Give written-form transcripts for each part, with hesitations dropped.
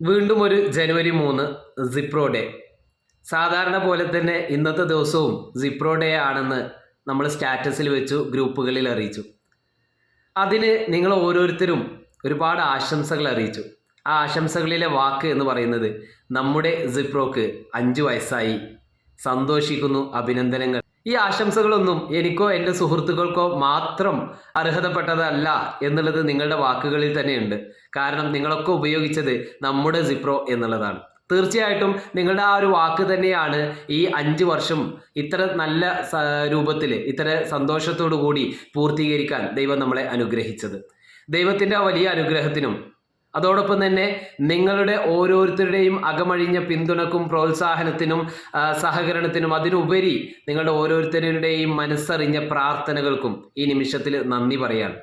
വീണ്ടും ഒരു ജനുവരി 3 Cipro day. സാധാരണ പോലെ തന്നെ ഇന്നത്തെ ദിവസവും സിപ്രോ ഡേ ആണെന്ന് നമ്മൾ സ്റ്റാറ്റസിൽ വെച്ചു, ഗ്രൂപ്പുകളിൽ അറിയിച്ചു. അതിന് നിങ്ങൾ ഓരോരുത്തരും ഒരുപാട് ആശംസകൾ അറിയിച്ചു. ആ ആശംസകളിലെ വാക്ക് എന്ന് പറയുന്നത്, നമ്മുടെ സിപ്രോക്ക് 5 വയസ്സായി, സന്തോഷിക്കുന്നു, അഭിനന്ദനങ്ങൾ. ഈ ആശംസകളൊന്നും എനിക്കോ എൻ്റെ സുഹൃത്തുക്കൾക്കോ മാത്രം അർഹതപ്പെട്ടതല്ല എന്നുള്ളത് നിങ്ങളുടെ വാക്കുകളിൽ തന്നെയുണ്ട്. കാരണം നിങ്ങളൊക്കെ ഉപയോഗിച്ചത് നമ്മുടെ സിപ്രോ എന്നുള്ളതാണ്. തീർച്ചയായിട്ടും നിങ്ങളുടെ ആ ഒരു വാക്ക് തന്നെയാണ് ഈ 5 വർഷം ഇത്ര നല്ല രൂപത്തിൽ, ഇത്ര സന്തോഷത്തോടു കൂടി പൂർത്തീകരിക്കാൻ ദൈവം നമ്മളെ അനുഗ്രഹിച്ചത്. ദൈവത്തിൻ്റെ ആ വലിയ അനുഗ്രഹത്തിനും അതോടൊപ്പം തന്നെ നിങ്ങളുടെ ഓരോരുത്തരുടെയും അകമഴിഞ്ഞ പിന്തുണക്കും പ്രോത്സാഹനത്തിനും സഹകരണത്തിനും അതിനുപരി നിങ്ങളുടെ ഓരോരുത്തരുടെയും മനസ്സറിഞ്ഞ പ്രാർത്ഥനകൾക്കും ഈ നിമിഷത്തിൽ നന്ദി പറയാൻ.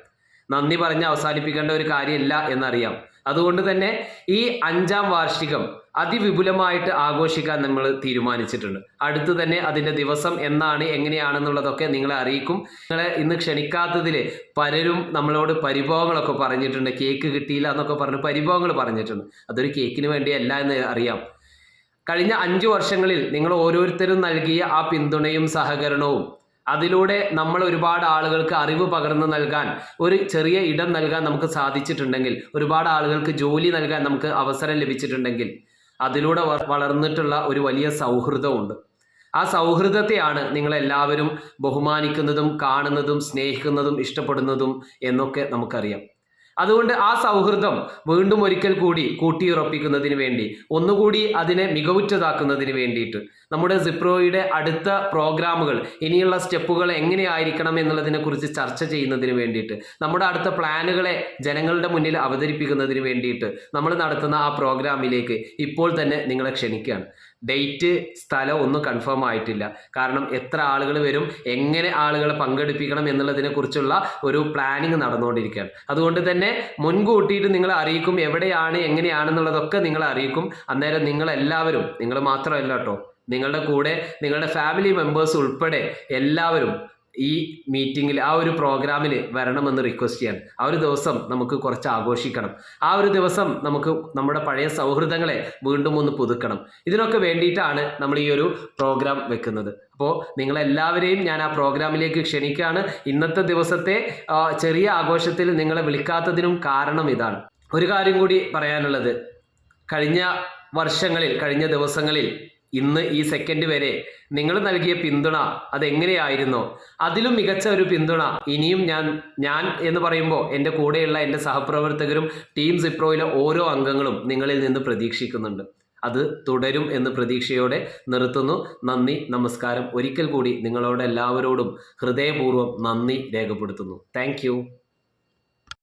നന്ദി പറഞ്ഞ് അവസാനിപ്പിക്കേണ്ട ഒരു കാര്യമല്ല എന്നറിയാം. അതുകൊണ്ട് തന്നെ ഈ 5ാം വാർഷികം അതിവിപുലമായിട്ട് ആഘോഷിക്കാൻ നമ്മൾ തീരുമാനിച്ചിട്ടുണ്ട്. അടുത്ത് തന്നെ അതിൻ്റെ ദിവസം എന്നാണ്, എങ്ങനെയാണെന്നുള്ളതൊക്കെ നിങ്ങളെ അറിയിക്കും. നിങ്ങളെ ഇന്ന് ക്ഷണിക്കാത്തതിൽ പലരും നമ്മളോട് പരിഭവങ്ങളൊക്കെ പറഞ്ഞിട്ടുണ്ട്. കേക്ക് കിട്ടിയില്ല എന്നൊക്കെ പറഞ്ഞ് പരിഭവങ്ങൾ പറഞ്ഞിട്ടുണ്ട്. അതൊരു കേക്കിന് വേണ്ടിയല്ല എന്ന് അറിയാം. കഴിഞ്ഞ 5 വർഷങ്ങളിൽ നിങ്ങൾ ഓരോരുത്തരും നൽകിയ ആ പിന്തുണയും സഹകരണവും, അതിലൂടെ നമ്മൾ ഒരുപാട് ആളുകൾക്ക് അറിവ് പകർന്നു നൽകാൻ, ഒരു ചെറിയ ഇടം നൽകാൻ നമുക്ക് സാധിച്ചിട്ടുണ്ടെങ്കിൽ, ഒരുപാട് ആളുകൾക്ക് ജോലി നൽകാൻ നമുക്ക് അവസരം ലഭിച്ചിട്ടുണ്ടെങ്കിൽ, അതിലൂടെ വളർന്നിട്ടുള്ള ഒരു വലിയ സൗഹൃദമുണ്ട്. ആ സൗഹൃദത്തെയാണ് നിങ്ങളെല്ലാവരും ബഹുമാനിക്കുന്നതും കാണുന്നതും സ്നേഹിക്കുന്നതും ഇഷ്ടപ്പെടുന്നതും എന്നൊക്കെ നമുക്കറിയാം. അതുകൊണ്ട് ആ സൗഹൃദം വീണ്ടും ഒരിക്കൽ കൂടി കൂട്ടിയുറപ്പിക്കുന്നതിന് വേണ്ടി, ഒന്നുകൂടി അതിനെ മികവുറ്റതാക്കുന്നതിന് വേണ്ടിയിട്ട് നമ്മുടെ സിപ്രോയുടെ അടുത്ത പ്രോഗ്രാമുകൾ, ഇനിയുള്ള സ്റ്റെപ്പുകൾ എങ്ങനെയായിരിക്കണം എന്നുള്ളതിനെക്കുറിച്ച് ചർച്ച ചെയ്യുന്നതിന് വേണ്ടിയിട്ട്, നമ്മുടെ അടുത്ത പ്ലാനുകളെ ജനങ്ങളുടെ മുന്നിൽ അവതരിപ്പിക്കുന്നതിന് വേണ്ടിയിട്ട് നമ്മൾ നടത്തുന്ന ആ പ്രോഗ്രാമിലേക്ക് ഇപ്പോൾ തന്നെ നിങ്ങളെ ക്ഷണിക്കുകയാണ്. ഡേറ്റ്, സ്ഥലം ഒന്നും കൺഫേം ആയിട്ടില്ല. കാരണം എത്ര ആളുകൾ വരും, എങ്ങനെ ആളുകളെ പങ്കെടുപ്പിക്കണം എന്നുള്ളതിനെക്കുറിച്ചുള്ള ഒരു പ്ലാനിങ് നടന്നുകൊണ്ടിരിക്കുകയാണ്. അതുകൊണ്ട് തന്നെ മുൻകൂട്ടിയിട്ട് നിങ്ങളെ അറിയിക്കും. എവിടെയാണ്, എങ്ങനെയാണെന്നുള്ളതൊക്കെ നിങ്ങളെ അറിയിക്കും. അന്നേരം നിങ്ങളെല്ലാവരും, നിങ്ങൾ മാത്രമല്ല കേട്ടോ, നിങ്ങളുടെ കൂടെ നിങ്ങളുടെ ഫാമിലി മെമ്പേഴ്സ് ഉൾപ്പെടെ എല്ലാവരും ഈ മീറ്റിങ്ങിൽ, ആ ഒരു പ്രോഗ്രാമിൽ വരണമെന്ന് റിക്വസ്റ്റ് ചെയ്യാൻ. ആ ഒരു ദിവസം നമുക്ക് കുറച്ച് ആഘോഷിക്കണം. ആ ഒരു ദിവസം നമുക്ക് നമ്മുടെ പഴയ സൗഹൃദങ്ങളെ വീണ്ടും ഒന്ന് പുതുക്കണം. ഇതിനൊക്കെ വേണ്ടിയിട്ടാണ് നമ്മൾ ഈ ഒരു പ്രോഗ്രാം വെക്കുന്നത്. അപ്പോൾ നിങ്ങളെല്ലാവരെയും ഞാൻ ആ പ്രോഗ്രാമിലേക്ക് ക്ഷണിക്കുകയാണ്. ഇന്നത്തെ ദിവസത്തെ ചെറിയ ആഘോഷത്തിൽ നിങ്ങളെ വിളിക്കാത്തതിനും കാരണം ഇതാണ്. ഒരു കാര്യം കൂടി പറയാനുള്ളത്, കഴിഞ്ഞ വർഷങ്ങളിൽ, കഴിഞ്ഞ ദിവസങ്ങളിൽ, ഇന്ന് ഈ സെക്കൻഡ് വരെ നിങ്ങൾ നൽകിയ പിന്തുണ അതെങ്ങനെയായിരുന്നോ അതിലും മികച്ച ഒരു പിന്തുണ ഇനിയും ഞാൻ എന്ന് പറയുമ്പോൾ എൻ്റെ കൂടെയുള്ള എൻ്റെ സഹപ്രവർത്തകരും ടീം സിപ്രോയിലെ ഓരോ അംഗങ്ങളും നിങ്ങളിൽ നിന്ന് പ്രതീക്ഷിക്കുന്നുണ്ട്. അത് തുടരും എന്ന് പ്രതീക്ഷയോടെ നിർത്തുന്നു. നന്ദി, നമസ്കാരം. ഒരിക്കൽ കൂടി നിങ്ങളോട് എല്ലാവരോടും ഹൃദയപൂർവ്വം നന്ദി രേഖപ്പെടുത്തുന്നു. താങ്ക്